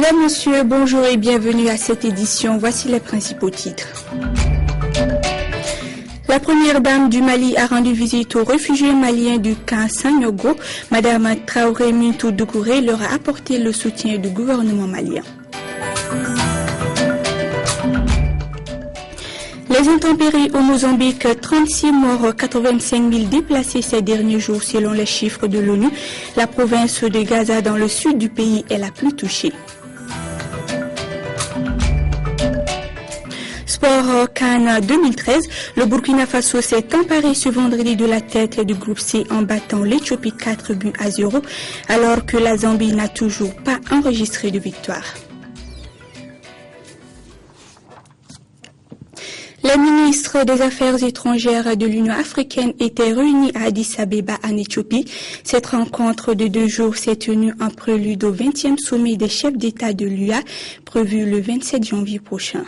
Mesdames, Messieurs, bonjour et bienvenue à cette édition. Voici les principaux titres. La première dame du Mali a rendu visite aux réfugiés maliens du camp Sanyogo. Madame Traoré Mintou Doucouré leur a apporté le soutien du gouvernement malien. Les intempéries au Mozambique, 36 morts, 85 000 déplacés ces derniers jours selon les chiffres de l'ONU. La province de Gaza dans le sud du pays est la plus touchée. Sport CAN 2013, le Burkina Faso s'est emparé ce vendredi de la tête du groupe C en battant l'Éthiopie 4-0, alors que la Zambie n'a toujours pas enregistré de victoire. Les ministres des Affaires étrangères de l'Union africaine étaient réunis à Addis Abeba en Éthiopie. Cette rencontre de 2 jours s'est tenue en prélude au 20e sommet des chefs d'État de l'UA, prévu le 27 janvier prochain.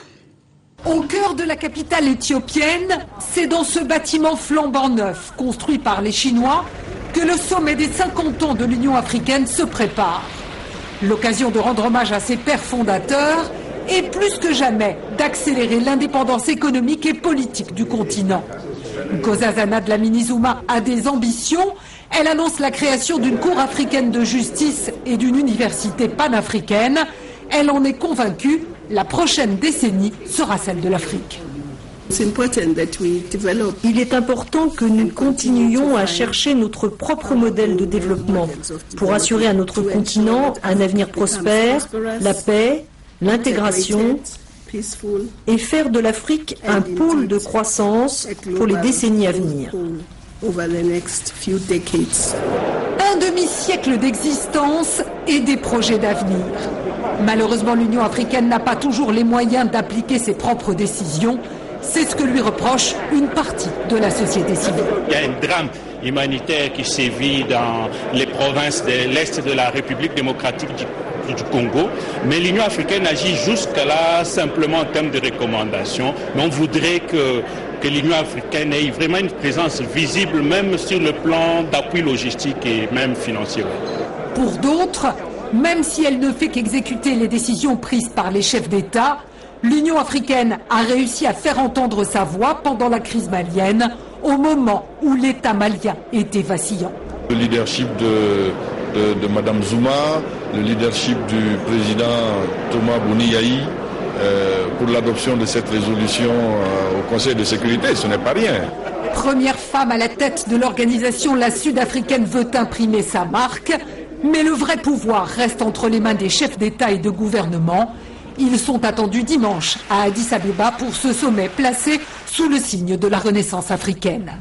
Au cœur de la capitale éthiopienne, c'est dans ce bâtiment flambant neuf, construit par les Chinois, que le sommet des 50 ans de l'Union africaine se prépare. L'occasion de rendre hommage à ses pères fondateurs et plus que jamais d'accélérer l'indépendance économique et politique du continent. Nkosazana Dlamini Zuma a des ambitions. Elle annonce la création d'une cour africaine de justice et d'une université panafricaine. Elle en est convaincue, la prochaine décennie sera celle de l'Afrique. Il est important que nous continuions à chercher notre propre modèle de développement pour assurer à notre continent un avenir prospère, la paix, l'intégration et faire de l'Afrique un pôle de croissance pour les décennies à venir. Un demi-siècle d'existence et des projets d'avenir. Malheureusement, l'Union africaine n'a pas toujours les moyens d'appliquer ses propres décisions. C'est ce que lui reproche une partie de la société civile. Il y a un drame humanitaire qui sévit dans les provinces de l'Est de la République démocratique du Congo, mais l'Union africaine agit jusque-là simplement en termes de recommandations. Mais on voudrait que l'Union africaine ait vraiment une présence visible, même sur le plan d'appui logistique et même financier. Pour d'autres, même si elle ne fait qu'exécuter les décisions prises par les chefs d'État, l'Union africaine a réussi à faire entendre sa voix pendant la crise malienne, au moment où l'État malien était vacillant. Le leadership de Mme Zuma, le leadership du président Thomas Bouni-Yahi pour l'adoption de cette résolution au Conseil de sécurité, ce n'est pas rien. Première femme à la tête de l'organisation, la Sud-Africaine veut imprimer sa marque, mais le vrai pouvoir reste entre les mains des chefs d'État et de gouvernement. Ils sont attendus dimanche à Addis Abeba pour ce sommet placé sous le signe de la Renaissance africaine.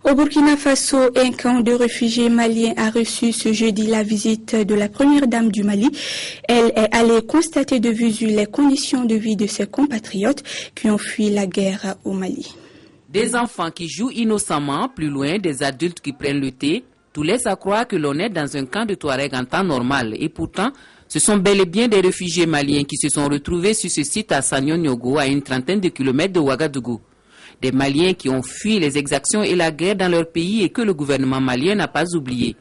Au Burkina Faso, un camp de réfugiés maliens a reçu ce jeudi la visite de la première dame du Mali. Elle est allée constater de visu les conditions de vie de ses compatriotes qui ont fui la guerre au Mali. Des enfants qui jouent innocemment, plus loin des adultes qui prennent le thé, tout laisse à croire que l'on est dans un camp de Touareg en temps normal. Et pourtant, ce sont bel et bien des réfugiés maliens qui se sont retrouvés sur ce site à Sanyogo, à une trentaine de kilomètres de Ouagadougou. Des Maliens qui ont fui les exactions et la guerre dans leur pays et que le gouvernement malien n'a pas oublié.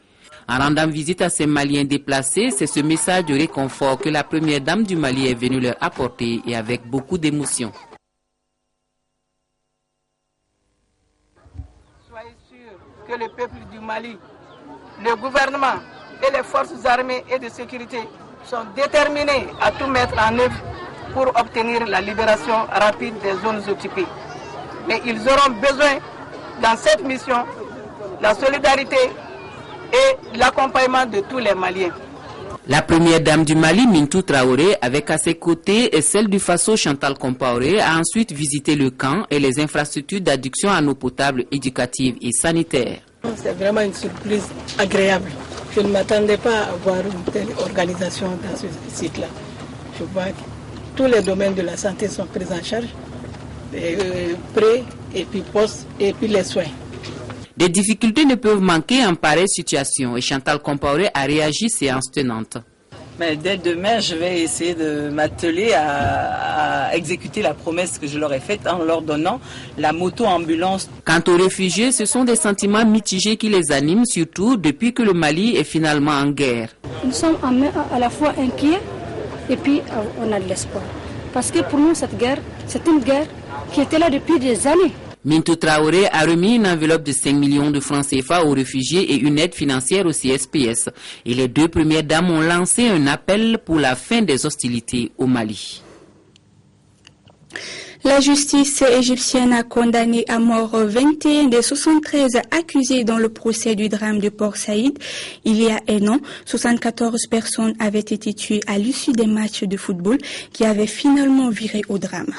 En rendant visite à ces Maliens déplacés, c'est ce message de réconfort que la première dame du Mali est venue leur apporter et avec beaucoup d'émotion. Soyez sûrs que le peuple du Mali, le gouvernement et les forces armées et de sécurité sont déterminés à tout mettre en œuvre pour obtenir la libération rapide des zones occupées. Mais ils auront besoin, dans cette mission, la solidarité et l'accompagnement de tous les Maliens. La première dame du Mali, Mintou Traoré, avec à ses côtés et celle du Faso, Chantal Compaoré, a ensuite visité le camp et les infrastructures d'adduction en eau potable, éducative et sanitaire. C'est vraiment une surprise agréable. Je ne m'attendais pas à voir une telle organisation dans ce site-là. Je vois que tous les domaines de la santé sont pris en charge. Pré et puis post et puis les soins. Des difficultés ne peuvent manquer en pareille situation et Chantal Compaoré a réagi séance tenante. Mais dès demain, je vais essayer de m'atteler à exécuter la promesse que je leur ai faite en leur donnant la moto-ambulance. Quant aux réfugiés, ce sont des sentiments mitigés qui les animent, surtout depuis que le Mali est finalement en guerre. Nous sommes à la fois inquiets et puis on a de l'espoir. Parce que pour nous, cette guerre, c'est une guerre qui était là depuis des années. Mintou Traoré a remis une enveloppe de 5 millions de francs CFA aux réfugiés et une aide financière au CSPS. Et les deux premières dames ont lancé un appel pour la fin des hostilités au Mali. La justice égyptienne a condamné à mort 21 des 73 accusés dans le procès du drame de Port Saïd. Il y a un an, 74 personnes avaient été tuées à l'issue des matchs de football qui avaient finalement viré au drame.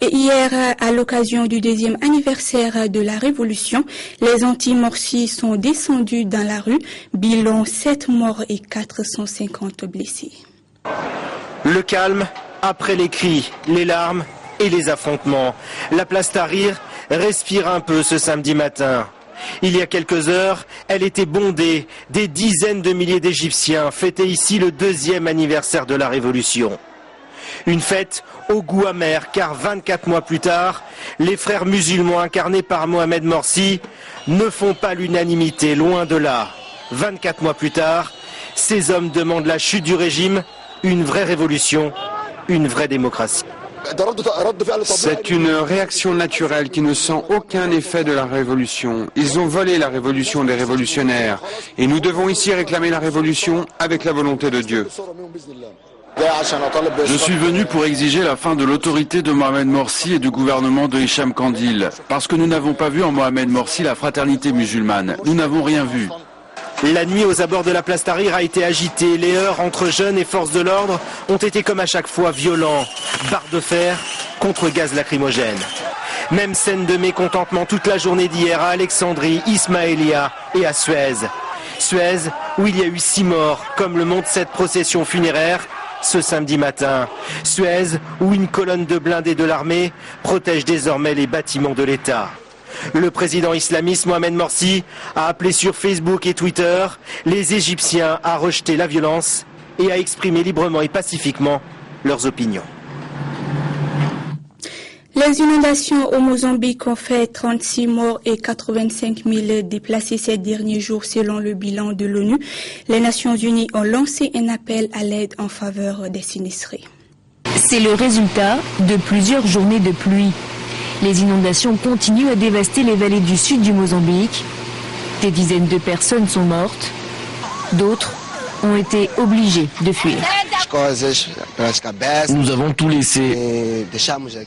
Et hier, à l'occasion du 2e anniversaire de la Révolution, les anti-morsis sont descendus dans la rue. Bilan 7 morts et 450 blessés. Le calme après les cris, les larmes et les affrontements. La place Tahrir respire un peu ce samedi matin. Il y a quelques heures, elle était bondée. Des dizaines de milliers d'Égyptiens fêtaient ici le 2e anniversaire de la Révolution. Une fête au goût amer, car 24 mois plus tard, les frères musulmans incarnés par Mohamed Morsi ne font pas l'unanimité, loin de là. 24 mois plus tard, ces hommes demandent la chute du régime, une vraie révolution, une vraie démocratie. C'est une réaction naturelle qui ne sent aucun effet de la révolution. Ils ont volé la révolution des révolutionnaires. Et nous devons ici réclamer la révolution avec la volonté de Dieu. Je suis venu pour exiger la fin de l'autorité de Mohamed Morsi et du gouvernement de Hicham Kandil. Parce que nous n'avons pas vu en Mohamed Morsi la fraternité musulmane. Nous n'avons rien vu. La nuit aux abords de la place Tahrir a été agitée. Les heurts entre jeunes et forces de l'ordre ont été comme à chaque fois violents. Barre de fer contre gaz lacrymogène. Même scène de mécontentement toute la journée d'hier à Alexandrie, Ismaïlia et à Suez. Suez où il y a eu 6 morts, comme le montre cette procession funéraire ce samedi matin. Suez où une colonne de blindés de l'armée protège désormais les bâtiments de l'État. Le président islamiste Mohamed Morsi a appelé sur Facebook et Twitter les Égyptiens à rejeter la violence et à exprimer librement et pacifiquement leurs opinions. Les inondations au Mozambique ont fait 36 morts et 85 000 déplacés ces derniers jours selon le bilan de l'ONU. Les Nations Unies ont lancé un appel à l'aide en faveur des sinistrés. C'est le résultat de plusieurs journées de pluie. Les inondations continuent à dévaster les vallées du sud du Mozambique. Des dizaines de personnes sont mortes. D'autres ont été obligées de fuir. Nous avons tout laissé.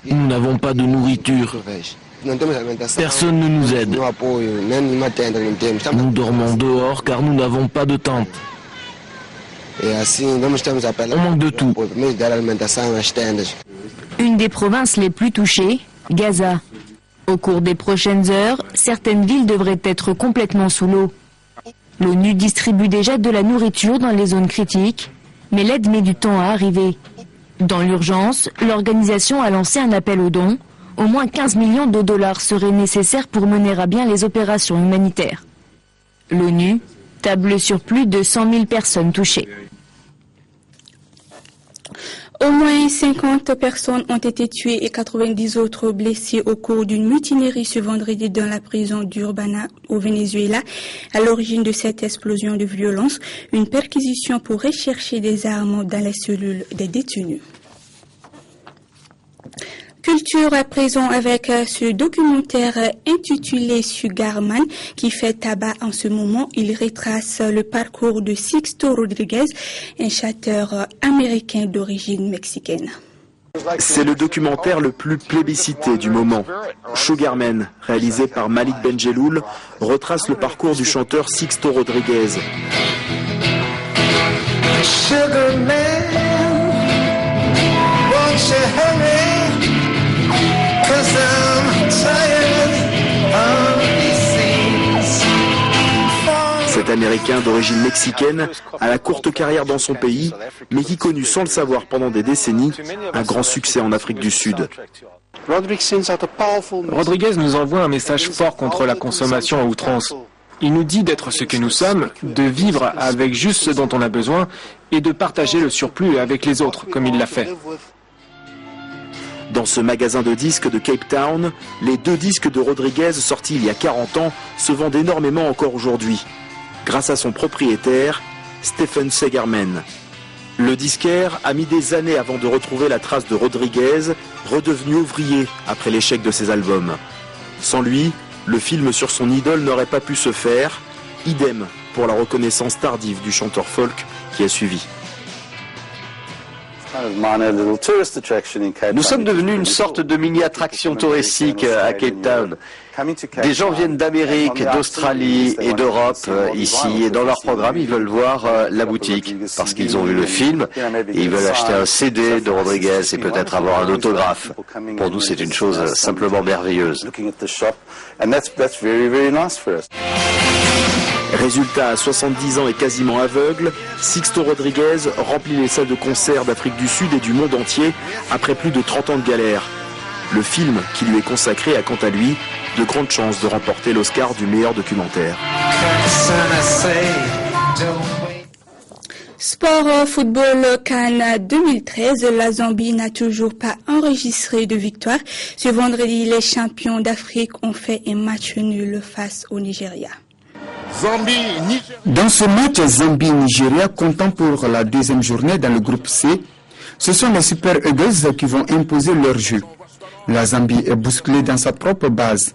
Nous n'avons pas de nourriture. Personne ne nous aide. Nous dormons dehors car nous n'avons pas de tente. On manque de tout. Une des provinces les plus touchées, Gaza. Au cours des prochaines heures, certaines villes devraient être complètement sous l'eau. L'ONU distribue déjà de la nourriture dans les zones critiques, mais l'aide met du temps à arriver. Dans l'urgence, l'organisation a lancé un appel aux dons. Au moins 15 millions de dollars seraient nécessaires pour mener à bien les opérations humanitaires. L'ONU table sur plus de 100 000 personnes touchées. Au moins 50 personnes ont été tuées et 90 autres blessées au cours d'une mutinerie ce vendredi dans la prison d'Urbana au Venezuela. À l'origine de cette explosion de violence, une perquisition pour rechercher des armes dans les cellules des détenus. Culture à présent avec ce documentaire intitulé Sugarman qui fait tabac en ce moment. Il retrace le parcours de Sixto Rodriguez, un chanteur américain d'origine mexicaine. C'est le documentaire le plus plébiscité du moment. Sugarman, réalisé par Malik Benjeloul, retrace le parcours du chanteur Sixto Rodriguez. Sugarman, won't you hurry? Cet Américain d'origine mexicaine a la courte carrière dans son pays, mais qui connut sans le savoir pendant des décennies un grand succès en Afrique du Sud. Rodriguez nous envoie un message fort contre la consommation à outrance. Il nous dit d'être ce que nous sommes, de vivre avec juste ce dont on a besoin et de partager le surplus avec les autres, comme il l'a fait. Dans ce magasin de disques de Cape Town, les 2 disques de Rodriguez sortis il y a 40 ans se vendent énormément encore aujourd'hui, grâce à son propriétaire, Stephen Segerman. Le disquaire a mis des années avant de retrouver la trace de Rodriguez, redevenu ouvrier après l'échec de ses albums. Sans lui, le film sur son idole n'aurait pas pu se faire, idem pour la reconnaissance tardive du chanteur folk qui a suivi. Nous sommes devenus une sorte de mini-attraction touristique à Cape Town. Des gens viennent d'Amérique, d'Australie et d'Europe ici, et dans leur programme, ils veulent voir la boutique parce qu'ils ont vu le film et ils veulent acheter un CD de Rodriguez et peut-être avoir un autographe. Pour nous, c'est une chose simplement merveilleuse. Résultat, à 70 ans et quasiment aveugle, Sixto Rodriguez remplit les salles de concert d'Afrique du Sud et du monde entier après plus de 30 ans de galère. Le film qui lui est consacré a quant à lui de grandes chances de remporter l'Oscar du meilleur documentaire. Sport football CAN 2013, la Zambie n'a toujours pas enregistré de victoire. Ce vendredi, les champions d'Afrique ont fait un match nul face au Nigeria. Dans ce match Zambie-Nigeria, comptant pour la deuxième journée dans le groupe C, ce sont les Super Eagles qui vont imposer leur jeu. La Zambie est bousculée dans sa propre base.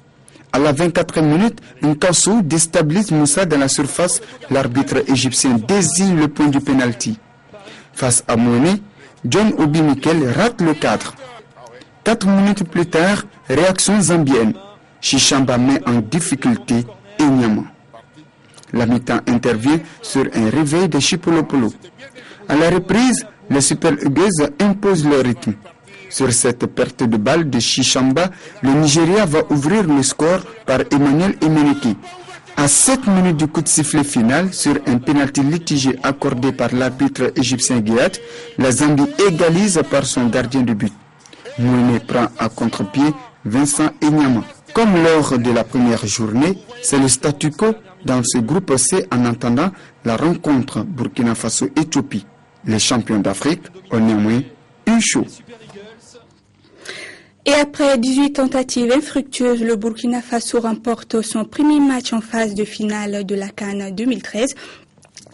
À la 24e minute, Nkassou déstabilise Moussa dans la surface. L'arbitre égyptien désigne le point du penalty. Face à Mouné, John Obi Mikel rate le cadre. 4 minutes plus tard, réaction zambienne. Chichamba met en difficulté Enyama. La mi-temps intervient sur un réveil de Chipolopolo. À la reprise, les Super Eagles imposent leur rythme. Sur cette perte de balle de Chichamba, le Nigeria va ouvrir le score par Emmanuel Emeneke. À 7 minutes du coup de sifflet final, sur un pénalty litigé accordé par l'arbitre égyptien Guéat, la Zambie égalise par son gardien de but. Mouné prend à contre-pied Vincent Enyama. Comme lors de la première journée, c'est le statu quo dans ce groupe C en attendant la rencontre Burkina Faso-Éthiopie. Les champions d'Afrique ont néanmoins eu chaud. Et après 18 tentatives infructueuses, le Burkina Faso remporte son premier match en phase de finale de la CAN 2013.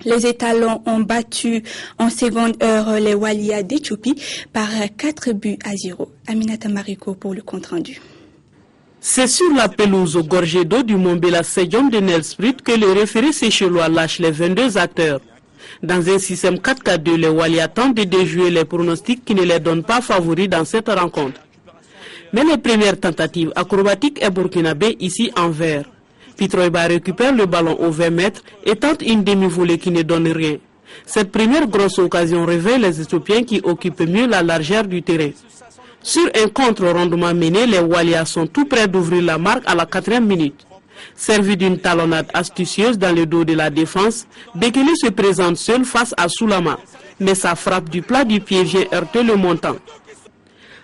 Les étalons ont battu en seconde heure les Walia d'Éthiopie par 4-0. Aminata Mariko pour le compte-rendu. C'est sur la pelouse gorgée d'eau du Mont-Bela Stadium de Nelspruit que le référé séchelois lâche les 22 acteurs. Dans un système 4-4-2, les Walia tentent de déjouer les pronostics qui ne les donnent pas favoris dans cette rencontre. Mais les premières tentatives acrobatiques est burkinabé ici en vert. Pitroiba récupère le ballon aux 20 mètres et tente une demi-volée qui ne donne rien. Cette première grosse occasion révèle les Éthiopiens qui occupent mieux la largeur du terrain. Sur un contre-rondement mené, les Walia sont tout près d'ouvrir la marque à la 4e minute. Servi d'une talonnade astucieuse dans le dos de la défense, Bekele se présente seul face à Soulama, mais sa frappe du plat du pied vient heurter le montant.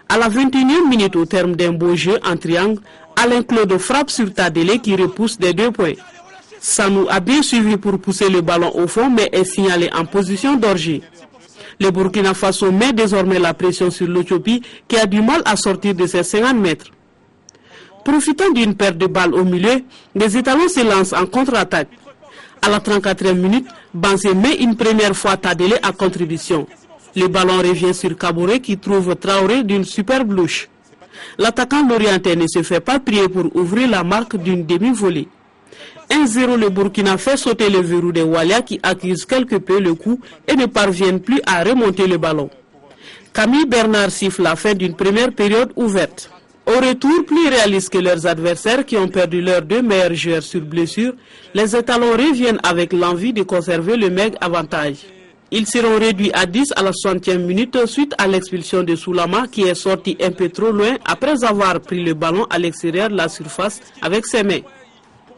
À la 21e minute, au terme d'un beau jeu en triangle, Alain Claude frappe sur Tadele qui repousse des 2 points. Sanou a bien suivi pour pousser le ballon au fond, mais est signalé en position d'orgie. Le Burkina Faso met désormais la pression sur l'Éthiopie qui a du mal à sortir de ses 50 mètres. Profitant d'une perte de balles au milieu, les étalons se lancent en contre-attaque. À la 34e minute, Banzé met une première fois Tadele à contribution. Le ballon revient sur Kabouré qui trouve Traoré d'une superbe louche. L'attaquant lorientais ne se fait pas prier pour ouvrir la marque d'une demi-volée. 1-0, le Burkina fait sauter le verrou des Walia qui accusent quelque peu le coup et ne parviennent plus à remonter le ballon. Camille Bernard siffle la fin d'une première période ouverte. Au retour, plus réalistes que leurs adversaires qui ont perdu leurs 2 meilleurs joueurs sur blessure, les étalons reviennent avec l'envie de conserver le maigre avantage. Ils seront réduits à 10 à la 60e minute suite à l'expulsion de Soulama qui est sorti un peu trop loin après avoir pris le ballon à l'extérieur de la surface avec ses mains.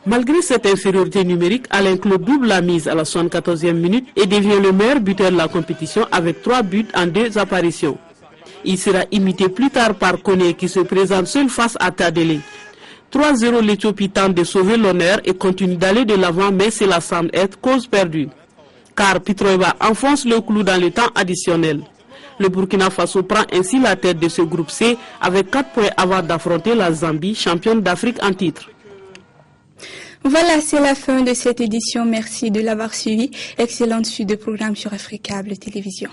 Malgré cette infériorité numérique, Alain Claude double la mise à la 74e minute et devient le meilleur buteur de la compétition avec 3 buts en 2 apparitions. Il sera imité plus tard par Koné qui se présente seul face à Tadele. 3-0, l'Éthiopie tente de sauver l'honneur et continue d'aller de l'avant, mais cela semble être cause perdue. Car Pitroeva enfonce le clou dans le temps additionnel. Le Burkina Faso prend ainsi la tête de ce groupe C avec 4 points avant d'affronter la Zambie, championne d'Afrique en titre. Voilà, c'est la fin de cette édition. Merci de l'avoir suivi. Excellente suite de programmes sur Africable Télévision.